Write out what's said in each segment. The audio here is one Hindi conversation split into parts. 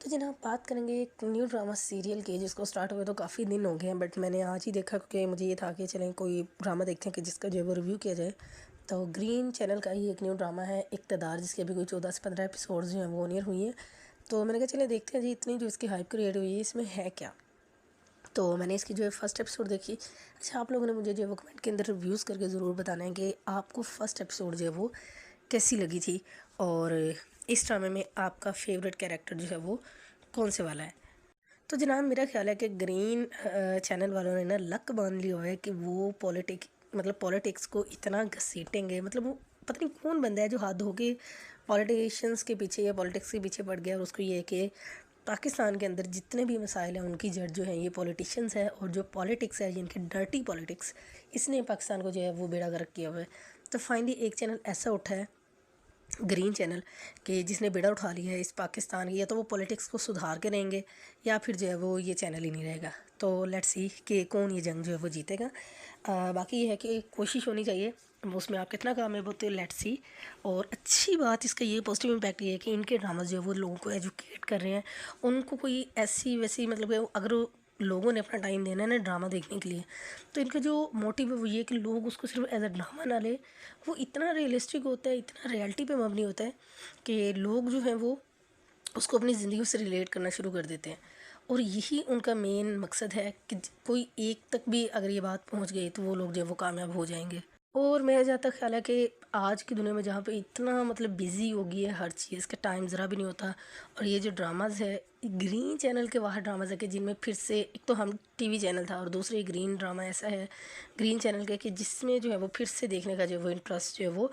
तो जनाब बात करेंगे एक न्यू ड्रामा सीरियल की जिसको स्टार्ट हुए तो काफ़ी दिन हो गए हैं, बट मैंने आज ही देखा क्योंकि मुझे ये था कि चलें कोई ड्रामा देखते हैं कि जिसका जो है वो रिव्यू किया जाए। तो ग्रीन चैनल का ही एक न्यू ड्रामा है इक़्तिदार, जिसके अभी कोई 14 से 15 एपिसोड्स जो हैं वो ऑन ईयर हुई हैं। तो मैंने कहा चले देखते हैं जी, इतनी जो इसकी हाइप क्रिएट हुई है इसमें है क्या। तो मैंने इसकी जो है फर्स्ट एपिसोड देखी। अच्छा, आप लोगों ने मुझे जो है वो कमेंट के अंदर रिव्यूज़ करके ज़रूर बताना है कि आपको फ़र्स्ट एपिसोड जो है वो कैसी लगी थी, और इस ड्रामे में आपका फेवरेट कैरेक्टर जो है वो कौन से वाला है। तो जनाब मेरा ख्याल है कि ग्रीन चैनल वालों ने ना लक बांध लिया हुआ है कि वो पॉलिटिक्स को इतना घसीटेंगे। मतलब वो पता नहीं कौन बंदा है जो हाथ धो के पॉलिटिशियंस के पीछे या पॉलिटिक्स के पीछे पड़ गया, और उसको ये है कि पाकिस्तान के अंदर जितने भी मसाइल हैं उनकी जड़ जो है ये पॉलिटिशियंस है, और जो पॉलिटिक्स है जिनकी डर्टी पॉलिटिक्स, इसने पाकिस्तान को जो है वो बेड़ा गर्क किया हुआ है। तो फाइनली एक चैनल ऐसा उठा है, ग्रीन चैनल, कि जिसने बेड़ा उठा लिया है इस पाकिस्तान की। या तो वो पॉलिटिक्स को सुधार के रहेंगे, या फिर जो है वो ये चैनल ही नहीं रहेगा। तो लेट्स सी कि कौन ये जंग जो है वो जीतेगा। बाकी ये है कि कोशिश होनी चाहिए, उसमें आप कितना कामयाब होते हो लेट्स सी। और अच्छी बात इसका ये पॉजिटिव इम्पैक्ट ये है कि इनके ड्रामाज जो है वो लोगों को एजुकेट कर रहे हैं। उनको कोई ऐसी वैसी मतलब कि अगर लोगों ने अपना टाइम देना है ना ड्रामा देखने के लिए, तो इनका जो मोटिव है वो ये है कि लोग उसको सिर्फ एज अ ड्रामा ना ले। वो इतना रियलिस्टिक होता है, इतना रियलिटी पे मबनी होता है कि लोग जो हैं वो उसको अपनी ज़िंदगी से रिलेट करना शुरू कर देते हैं। और यही उनका मेन मकसद है कि कोई एक तक भी अगर ये बात पहुंच गई तो वो लोग जो है वो कामयाब हो जाएंगे। और मेरा जहाँ तक ख्याल है कि आज की दुनिया में जहाँ पे इतना मतलब बिज़ी हो गई है हर चीज़ का, टाइम ज़रा भी नहीं होता। और ये जो ड्रामाज है, ग्रीन चैनल के बाहर ड्रामाज है कि जिनमें फिर से एक तो हम टीवी चैनल था और दूसरे ग्रीन ड्रामा ऐसा है ग्रीन चैनल के कि जिसमें जो है वो फिर से देखने का जो है वो इंटरेस्ट जो है वो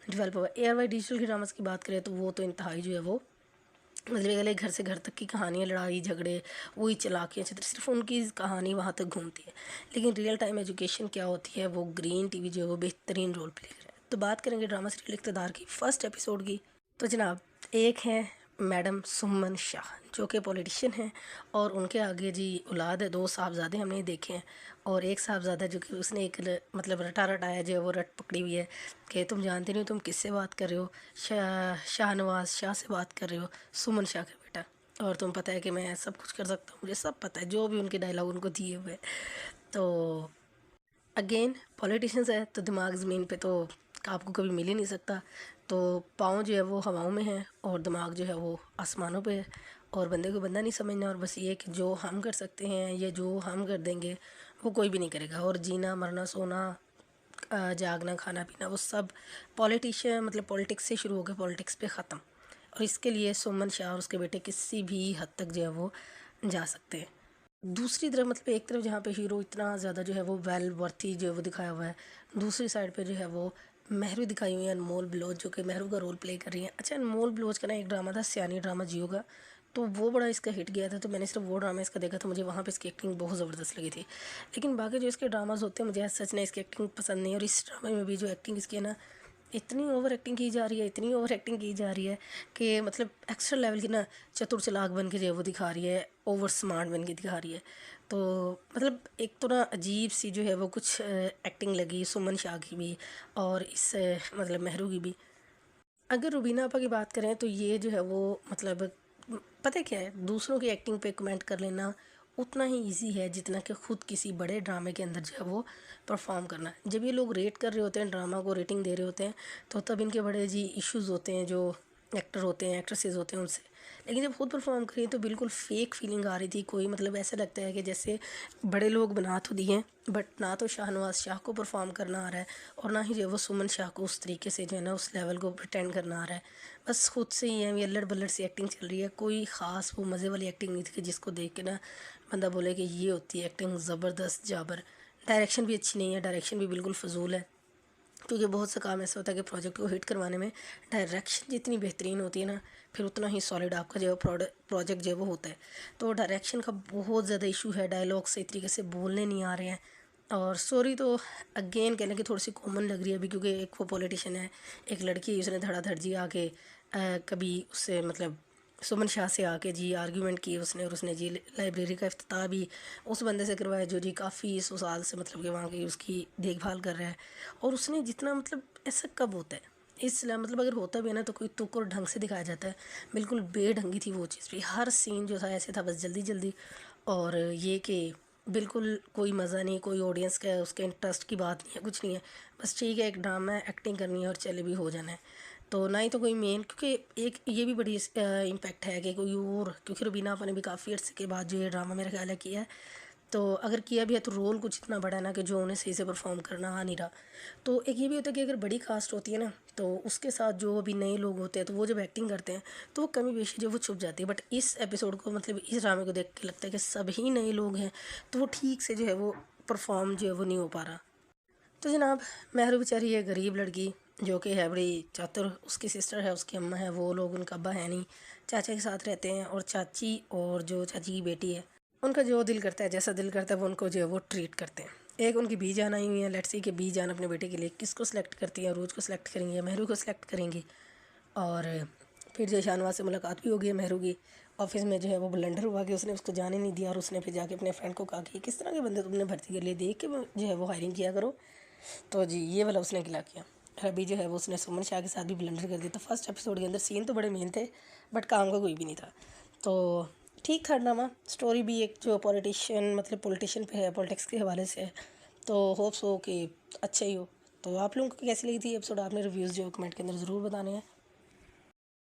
डेवलप हुआ। एयर वाई डिजिटल की ड्रामास की बात करें तो वो तो इंतहाई जो है वो मतलब ये वाले घर से घर तक की कहानियाँ, लड़ाई झगड़े, वही चालाकियाँ चित्र, सिर्फ उनकी कहानी वहाँ तक घूमती है। लेकिन रियल टाइम एजुकेशन क्या होती है वो ग्रीन टीवी जो है वो बेहतरीन रोल प्ले कर रहा है। तो बात करेंगे ड्रामा सीरियल इक़्तिदार की फर्स्ट एपिसोड की। तो जनाब एक है मैडम सुमन शाह, जो कि पॉलिटिशियन हैं, और उनके आगे जी औलाद है, दो साहबजादे हमने देखे हैं। और एक साहबजादा जो कि उसने एक मतलब रटा रटाया जो है वो रट पकड़ी हुई है कि तुम जानते नहीं हो तुम किससे बात कर रहे हो, शाहनवाज शाह से बात कर रहे हो, सुमन शाह का बेटा। और तुम पता है कि मैं सब कुछ कर सकता हूँ, मुझे सब पता है, जो भी उनके डायलॉग उनको दिए हुए। तो अगेन पॉलिटिशियंस है तो दिमाग ज़मीन पे तो आपको कभी मिल ही नहीं सकता। तो पाँव जो है वो हवाओं में है और दिमाग जो है वो आसमानों पे है। और बंदे को बंदा नहीं समझना, और बस ये कि जो हम कर सकते हैं या जो हम कर देंगे वो कोई भी नहीं करेगा। और जीना मरना सोना जागना खाना पीना वो सब पॉलिटिशियन मतलब पॉलिटिक्स से शुरू हो गए, पॉलिटिक्स पे ख़त्म। और इसके लिए सुमन शाह और उसके बेटे किसी भी हद तक जो है वो जा सकते हैं। दूसरी तरफ मतलब एक तरफ जहाँ पे हीरो इतना ज़्यादा जो है वो वेल वर्थी जो है वो दिखाया हुआ है, दूसरी साइड पे जो है वो महरू दिखाई हुई है, अनमोल बलोच, जो कि महरू का रोल प्ले कर रही है। अच्छा, अनमोल बलोच का ना एक ड्रामा था सियानी ड्रामा जियो का, तो वो बड़ा इसका हिट गया था। तो मैंने सिर्फ वो ड्रामा इसका देखा, तो मुझे वहाँ पे इसकी एक्टिंग बहुत ज़बरदस्त लगी थी। लेकिन बाकी जो इसके ड्रामाज होते हैं मुझे सच में इसकी एक्टिंग पसंद नहीं। और इस ड्रामे में भी जो एक्टिंग इसकी है ना, इतनी ओवर एक्टिंग की जा रही है, इतनी ओवर एक्टिंग की जा रही है कि मतलब एक्स्ट्रा लेवल की ना चतुर चालाक बन के जो है वो दिखा रही है, ओवर स्मार्ट बन के दिखा रही है। तो मतलब एक तो ना अजीब सी जो है वो कुछ एक्टिंग लगी सुमन शाह की भी, और इस मतलब महरू की भी। अगर रुबीना आपा की बात करें तो ये जो है वो मतलब पता है क्या है, दूसरों की एक्टिंग पे कमेंट कर लेना उतना ही इजी है जितना कि ख़ुद किसी बड़े ड्रामे के अंदर जो है वो परफॉर्म करना। जब ये लोग रेट कर रहे होते हैं, ड्रामा को रेटिंग दे रहे होते हैं, तो तब इनके बड़े जी इश्यूज़ होते हैं जो एक्टर होते हैं एक्ट्रेसेस होते हैं उनसे। लेकिन जब खुद परफॉर्म करी तो बिल्कुल फेक फीलिंग आ रही थी। कोई मतलब ऐसा लगता है कि जैसे बड़े लोग बना तो दिए हैं, बट ना तो शाहनवाज शाह को परफॉर्म करना आ रहा है, और ना ही जो है वो सुमन शाह को उस तरीके से जो है ना उस लेवल को प्रटेंड करना आ रहा है। बस खुद से ही है, ये अल्लड़ बल्लड़ सी एक्टिंग चल रही है। कोई ख़ास वो मज़े वाली एक्टिंग नहीं थी कि जिसको देख के ना बंदा बोले कि ये होती है एक्टिंग ज़बरदस्त जाबर। डायरेक्शन भी अच्छी नहीं है, डायरेक्शन भी बिल्कुल फ़जूल है। क्योंकि बहुत सा काम ऐसा होता है कि प्रोजेक्ट को हिट करवाने में डायरेक्शन जितनी बेहतरीन होती है ना, फिर उतना ही सॉलिड आपका जो प्रोजेक्ट जो है वो होता है। तो डायरेक्शन का बहुत ज़्यादा इशू है, डायलॉग सही तरीके से बोलने नहीं आ रहे हैं। और स्टोरी तो अगेन कहने की थोड़ी सी कॉमन लग रही है अभी, क्योंकि एक वो पॉलिटिशियन है, एक लड़की है, उसने धड़ाधड़ जी आके कभी उससे मतलब सुमन शाह से आके जी आर्ग्यूमेंट की उसने, और उसने जी लाइब्रेरी का इफ्तिताह भी उस बंदे से करवाया जो जी काफ़ी 100 साल से मतलब कि वहाँ की उसकी देखभाल कर रहा है। और उसने जितना मतलब ऐसा कब होता है इसलिए मतलब अगर होता भी है ना तो कोई तुक और ढंग से दिखाया जाता है, बिल्कुल बेढंगी थी वो चीज़ भी। हर सीन जो था ऐसे था बस जल्दी जल्दी, और ये कि बिल्कुल कोई मज़ा नहीं, कोई ऑडियंस का उसके इंटरेस्ट की बात नहीं है, कुछ नहीं है। बस ठीक है, एक ड्रामा है, एक्टिंग करनी है और चले भी हो जाना है। तो ना ही तो कोई मेन, क्योंकि एक ये भी बड़ी इम्पैक्ट है कि कोई और, क्योंकि रुबीना आपा ने भी काफ़ी अर्से के बाद जो ये ड्रामा मेरा ख्याल है किया है, तो अगर किया भी है तो रोल कुछ इतना बड़ा है ना कि जो उन्हें सही से परफॉर्म करना आ नहीं रहा। तो एक ये भी होता है कि अगर बड़ी कास्ट होती है ना तो उसके साथ जो अभी नए लोग होते हैं तो वो जब एक्टिंग करते हैं तो वो कमी बेशी जो वो छुप जाती है। बट इस एपिसोड को मतलब इस ड्रामे को देख के लगता है कि सभी नए लोग हैं, तो वो ठीक से जो है वो परफॉर्म जो है वो नहीं हो पा रहा। तो जनाब, मेहरू बेचारी है गरीब लड़की जो कि है बड़ी चातुर, उसकी सिस्टर है, उसकी अम्मा है, वो लोग, उनका अब्बा है नहीं, चाचा के साथ रहते हैं, और चाची और जो चाची की बेटी है उनका जो दिल करता है, जैसा दिल करता है वो उनको जो है वो ट्रीट करते हैं। एक उनकी बी जान आई हुई है, लेट्स सी कि बी जान अपने बेटे के लिए किसको सिलेक्ट करती है, रोज़ को सिलेक्ट करेंगी या मेहरू को सिलेक्ट करेंगी। और फिर जो शाहनवाज से मुलाकात भी हो गई है मेहरू की। ऑफिस में जो है वो ब्लंडर हुआ कि उसने उसको जाने नहीं दिया, और उसने फिर जाके अपने फ्रेंड को कहा कि किस तरह के बंदे तुमने भर्ती कर लिए, देख के जो है वो हायरिंग किया करो। तो जी ये वाला उसने गिला किया। और अभी जो है वो उसने सुमन शाह के साथ भी ब्लंडर कर दिया। तो फर्स्ट एपिसोड के अंदर सीन तो बड़े मेन थे, बट काम का कोई भी नहीं था। तो ठीक था ड्रामा, स्टोरी भी एक जो पॉलिटिशियन मतलब पॉलिटिशियन पे है, पॉलिटिक्स के हवाले से है। तो होप्स हो कि अच्छा ही हो। तो आप लोगों को कैसी लगी थी एपिसोड, आपने रिव्यूज़ जो कमेंट के अंदर ज़रूर बताने हैं।